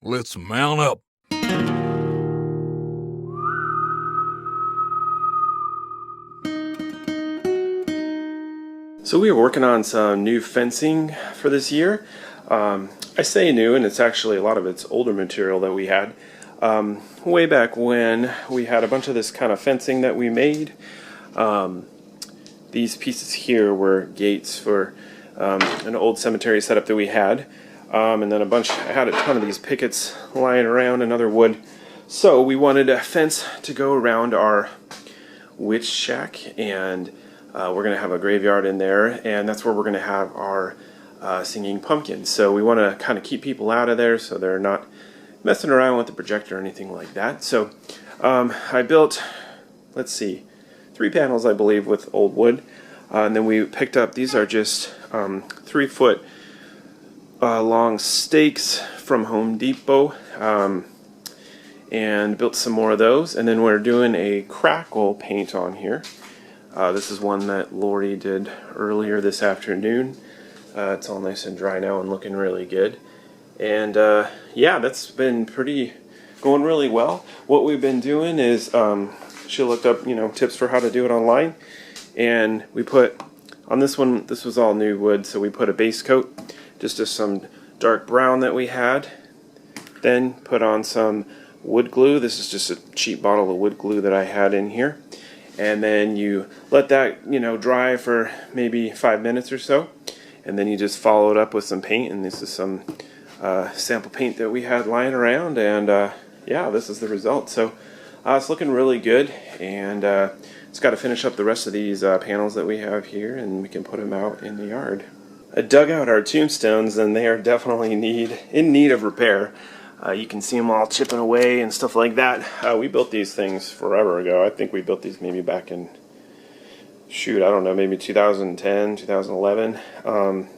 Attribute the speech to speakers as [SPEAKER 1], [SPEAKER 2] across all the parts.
[SPEAKER 1] Let's mount up.
[SPEAKER 2] So we were working on some new fencing for this year. I say new, and it's actually a lot of it's older material that we had. Way back when we had a bunch of this kind of fencing that we made. These pieces here were gates for an old cemetery setup that we had. And then I had a ton of these pickets lying around and other wood. So we wanted a fence to go around our witch shack, and we're going to have a graveyard in there, and that's where we're going to have our singing pumpkins. So we want to kind of keep people out of there so they're not messing around with the projector or anything like that. So I built, let's see, 3 panels, I believe, with old wood. And then we picked up, these are just 3-foot long stakes from Home Depot, and built some more of those. And then we're doing a crackle paint on here. This is one that Lori did earlier this afternoon. It's all nice and dry now and looking really good. And yeah, that's been going really well. What we've been doing is she looked up, tips for how to do it online, and we put on this one. This was all new wood, so we put a base coat, just some dark brown that we had. Then put on some wood glue. This is just a cheap bottle of wood glue that I had in here. And then you let that, dry for maybe 5 minutes or so. And then you just follow it up with some paint. And this is some sample paint that we had lying around. And yeah, this is the result. So it's looking really good. And it's got to finish up the rest of these panels that we have here, and we can put them out in the yard. I dug out our tombstones, and they are definitely in need of repair. You can see them all chipping away and stuff like that. We built these things forever ago. I think we built these maybe back in, I don't know, maybe 2010, 2011.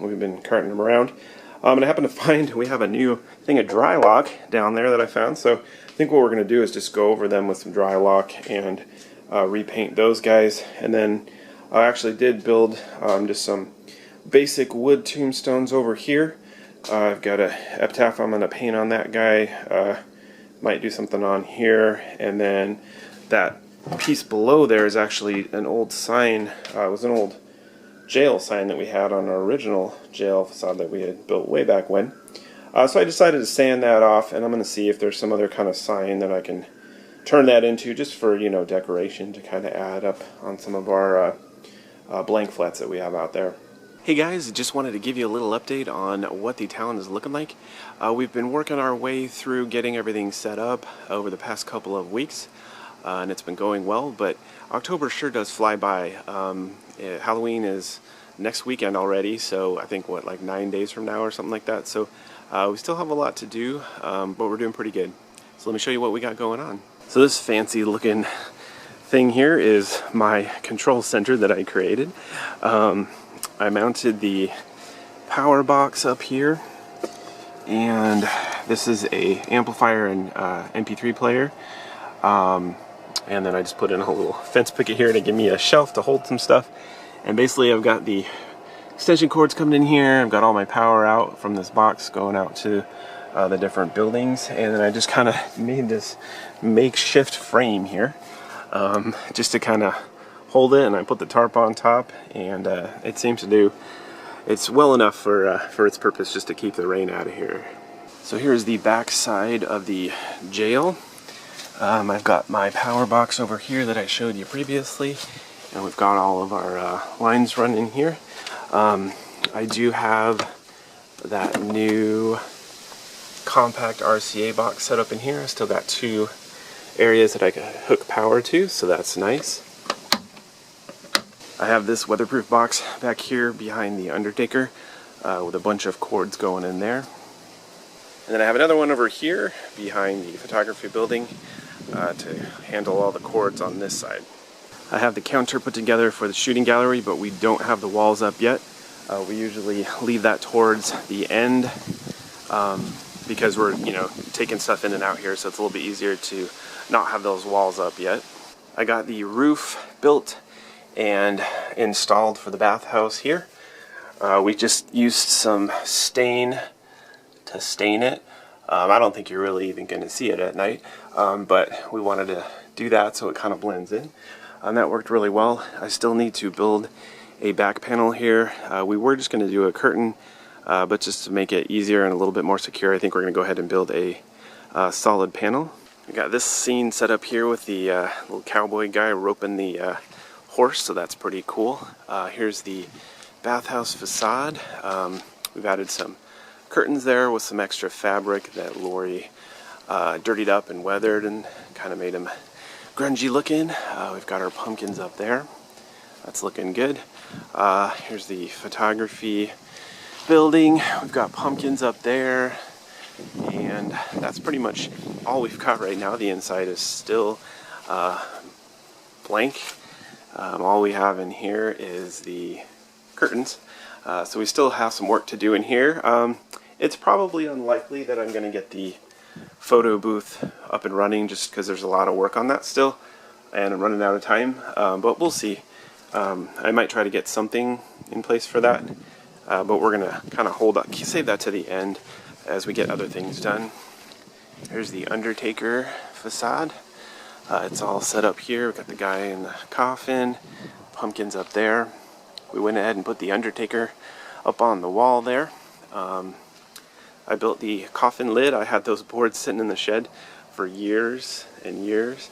[SPEAKER 2] We've been carting them around. And I happened to find we have a new thing of dry lock down there that I found. So I think what we're going to do is just go over them with some dry lock and repaint those guys. And then I actually did build just some basic wood tombstones over here. I've got a epitaph I'm going to paint on that guy. Might do something on here. And then that piece below there is actually an old sign. It was an old jail sign that we had on our original jail facade that we had built way back when. So I decided to sand that off, and I'm going to see if there's some other kind of sign that I can turn that into, just for, decoration, to kind of add up on some of our blank flats that we have out there. Hey guys, just wanted to give you a little update on what the town is looking like. We've been working our way through getting everything set up over the past couple of weeks, and it's been going well, but October sure does fly by. Halloween is next weekend already, so I think, like 9 days from now or something like that. So we still have a lot to do, but we're doing pretty good. So let me show you what we got going on. So this fancy looking thing here is my control center that I created. I mounted the power box up here, and this is a amplifier and MP3 player, and then I just put in a little fence picket here to give me a shelf to hold some stuff. And basically I've got the extension cords coming in here. I've got all my power out from this box going out to the different buildings, and then I just kind of made this makeshift frame here just to kind of hold it, and I put the tarp on top, and it seems to do, it's well enough for its purpose, just to keep the rain out of here. So here's the back side of the jail. I've got my power box over here that I showed you previously, and we've got all of our lines running here. I do have that new compact RCA box set up in here. I still got 2 areas that I can hook power to, so that's nice. I have this weatherproof box back here behind the Undertaker with a bunch of cords going in there. And then I have another one over here behind the photography building to handle all the cords on this side. I have the counter put together for the shooting gallery, but we don't have the walls up yet. We usually leave that towards the end because we're, taking stuff in and out here, so it's a little bit easier to not have those walls up yet. I got the roof built and installed for the bathhouse here. We just used some stain to stain it. I don't think you're really even going to see it at night, but we wanted to do that so it kind of blends in. That worked really well. I still need to build a back panel here. We were just going to do a curtain, but just to make it easier and a little bit more secure, I think we're going to go ahead and build a solid panel. We got this scene set up here with the little cowboy guy roping the horse, so that's pretty cool. Here's the bathhouse facade. We've added some curtains there with some extra fabric that Lori dirtied up and weathered and kind of made them grungy looking. We've got our pumpkins up there. That's looking good. Here's the photography building. We've got pumpkins up there, and that's pretty much all we've got right now. The inside is still blank. All we have in here is the curtains. So we still have some work to do in here. It's probably unlikely that I'm going to get the photo booth up and running just because there's a lot of work on that still, and I'm running out of time, but we'll see. I might try to get something in place for that, but we're going to kind of hold up, save that to the end as we get other things done. Here's the Undertaker facade. It's all set up here. We've got the guy in the coffin, pumpkins up there. We went ahead and put the Undertaker up on the wall there. I built the coffin lid. I had those boards sitting in the shed for years and years,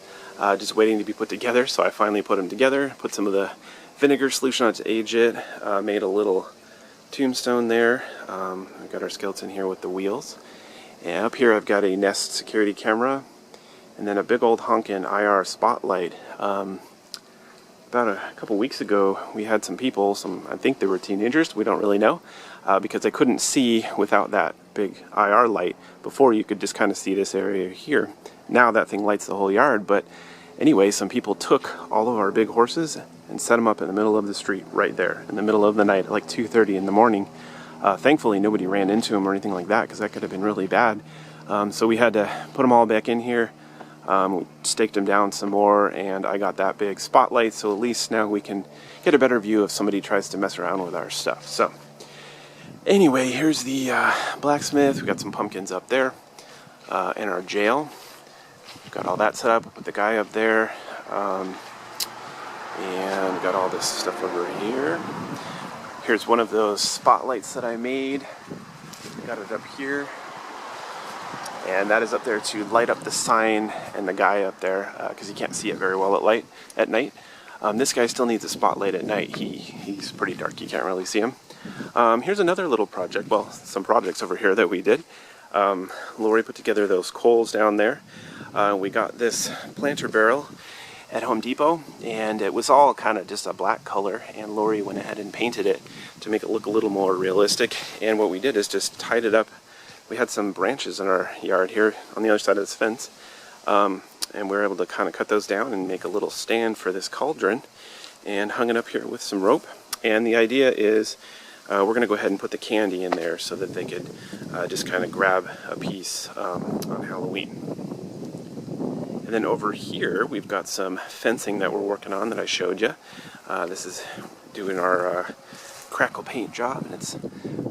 [SPEAKER 2] just waiting to be put together, so I finally put them together, put some of the vinegar solution on to age it, made a little tombstone there. We've got our skeleton here with the wheels. And up here I've got a Nest security camera, and then a big old honkin' IR spotlight. About a couple weeks ago, we had some people, I think they were teenagers, we don't really know, because I couldn't see without that big IR light. Before, you could just kind of see this area here. Now that thing lights the whole yard, but anyway, some people took all of our big horses and set them up in the middle of the street right there, in the middle of the night at like 2:30 in the morning. Thankfully, nobody ran into them or anything like that, because that could have been really bad. So we had to put them all back in here. We staked them down some more, and I got that big spotlight, so at least now we can get a better view if somebody tries to mess around with our stuff. So anyway, here's the blacksmith. We've got some pumpkins up there, in our jail. We've got all that set up with the guy up there, and we've got all this stuff over here. Here's one of those spotlights that I made. Got it up here. And that is up there to light up the sign and the guy up there, because you can't see it very well at night. This guy still needs a spotlight at night. He's pretty dark, you can't really see him. Here's another little project, well, some projects over here that we did. Lori put together those coals down there. We got this planter barrel at Home Depot, and it was all kind of just a black color, and Lori went ahead and painted it to make it look a little more realistic. And what we did is just tied it up. We had some branches in our yard here on the other side of this fence, and we were able to kind of cut those down and make a little stand for this cauldron, and hung it up here with some rope. And the idea is we're going to go ahead and put the candy in there so that they could just kind of grab a piece on Halloween. And then over here we've got some fencing that we're working on that I showed you. This is doing our crackle paint job, and it's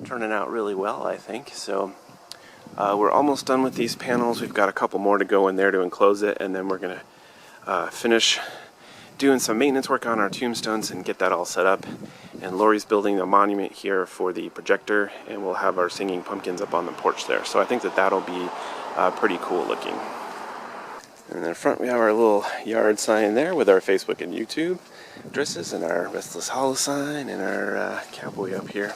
[SPEAKER 2] turning out really well, I think. So we're almost done with these panels. We've got a couple more to go in there to enclose it, and then we're going to finish doing some maintenance work on our tombstones and get that all set up. And Lori's building a monument here for the projector, and we'll have our singing pumpkins up on the porch there. So I think that that'll be pretty cool looking. And in the front we have our little yard sign there with our Facebook and YouTube addresses, and our Restless Hollow sign, and our cowboy up here.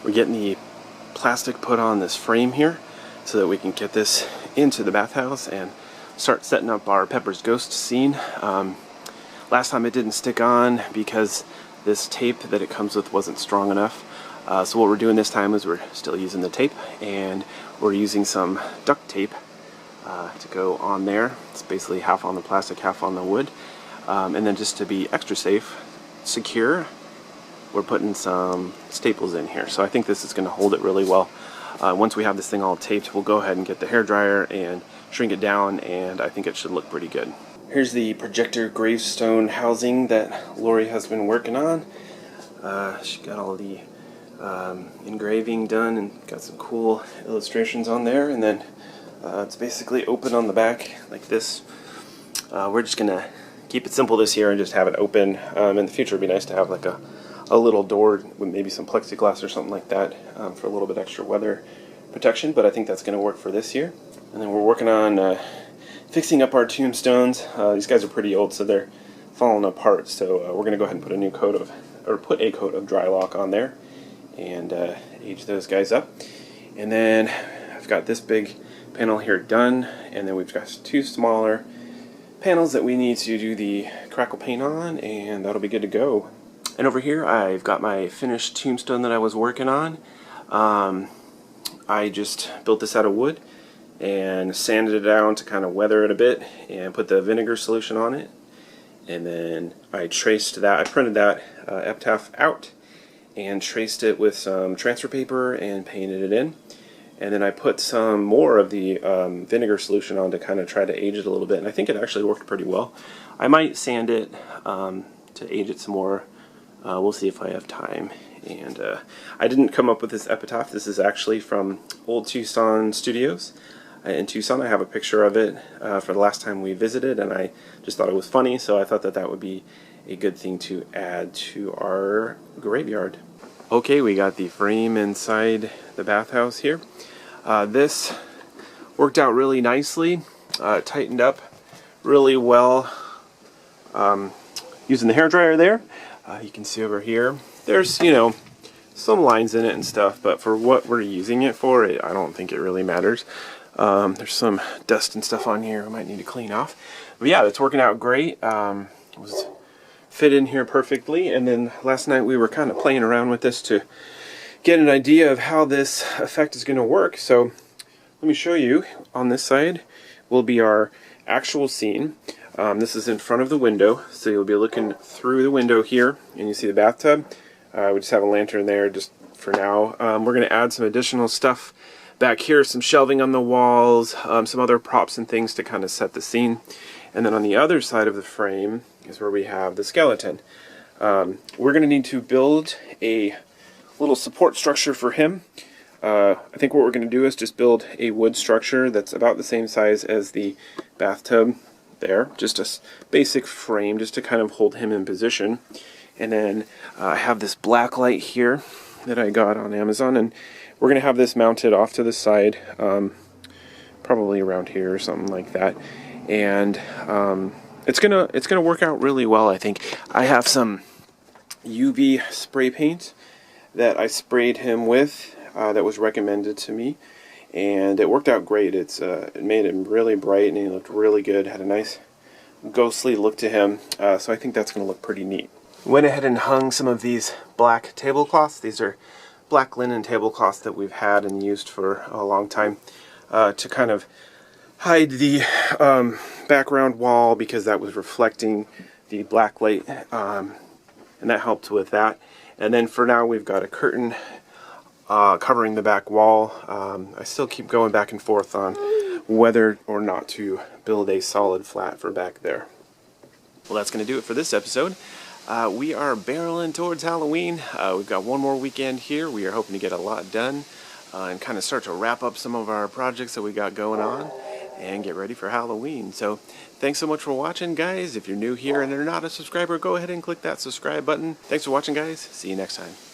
[SPEAKER 2] We're getting the plastic put on this frame here so that we can get this into the bathhouse and start setting up our Pepper's Ghost scene. Last time it didn't stick on because this tape that it comes with wasn't strong enough. So what we're doing this time is we're still using the tape, and we're using some duct tape to go on there. It's basically half on the plastic, half on the wood. And then just to be extra safe, secure, we're putting some staples in here. So I think this is going to hold it really well. Once we have this thing all taped, we'll go ahead and get the hairdryer and shrink it down, and I think it should look pretty good. Here's the projector gravestone housing that Lori has been working on. She got all the engraving done and got some cool illustrations on there, and then it's basically open on the back like this. We're just gonna keep it simple this year and just have it open. In the future it'd be nice to have like a little door with maybe some plexiglass or something like that for a little bit extra weather protection, but I think that's going to work for this year. And then we're working on fixing up our tombstones. These guys are pretty old, so they're falling apart, so we're going to go ahead and put a coat of dry lock on there and age those guys up. And then I've got this big panel here done, and then we've got 2 smaller panels that we need to do the crackle paint on, and that'll be good to go. And over here I've got my finished tombstone that I was working on. I just built this out of wood and sanded it down to kind of weather it a bit and put the vinegar solution on it. And then I traced that, I printed that epitaph out and traced it with some transfer paper and painted it in. And then I put some more of the vinegar solution on to kind of try to age it a little bit, and I think it actually worked pretty well. I might sand it to age it some more. We'll see if I have time. And I didn't come up with this epitaph. This is actually from Old Tucson Studios in Tucson. I have a picture of it for the last time we visited, and I just thought it was funny, so I thought that that would be a good thing to add to our graveyard. Okay, we got the frame inside the bathhouse here. This worked out really nicely. Tightened up really well using the hairdryer there. You can see over here, there's, you know, some lines in it and stuff, but for what we're using it for, I don't think it really matters. There's some dust and stuff on here I might need to clean off. But yeah, it's working out great. It was fit in here perfectly, and then last night we were kind of playing around with this to get an idea of how this effect is going to work. So let me show you. On this side will be our actual scene. This is in front of the window, so you'll be looking through the window here, and you see the bathtub. We just have a lantern there just for now. We're going to add some additional stuff back here, some shelving on the walls, some other props and things to kind of set the scene. And then on the other side of the frame is where we have the skeleton. We're going to need to build a little support structure for him. I think what we're going to do is just build a wood structure that's about the same size as the bathtub there, just a basic frame just to kind of hold him in position. And then I have this black light here that I got on Amazon, and we're going to have this mounted off to the side, probably around here or something like that. And it's gonna work out really well, I think. I have some UV spray paint that I sprayed him with that was recommended to me, and it worked out great. It made him really bright, and he looked really good. Had a nice ghostly look to him, so I think that's going to look pretty neat. Went ahead and hung some of these black tablecloths. These are black linen tablecloths that we've had and used for a long time to kind of hide the background wall, because that was reflecting the black light, and that helped with that. And then for now we've got a curtain covering the back wall. I still keep going back and forth on whether or not to build a solid flat for back there. Well, that's going to do it for this episode. We are barreling towards Halloween. We've got one more weekend here. We are hoping to get a lot done and kind of start to wrap up some of our projects that we got going on and get ready for Halloween. So thanks so much for watching, guys. If you're new here and you're not a subscriber, go ahead and click that subscribe button. Thanks for watching, guys. See you next time.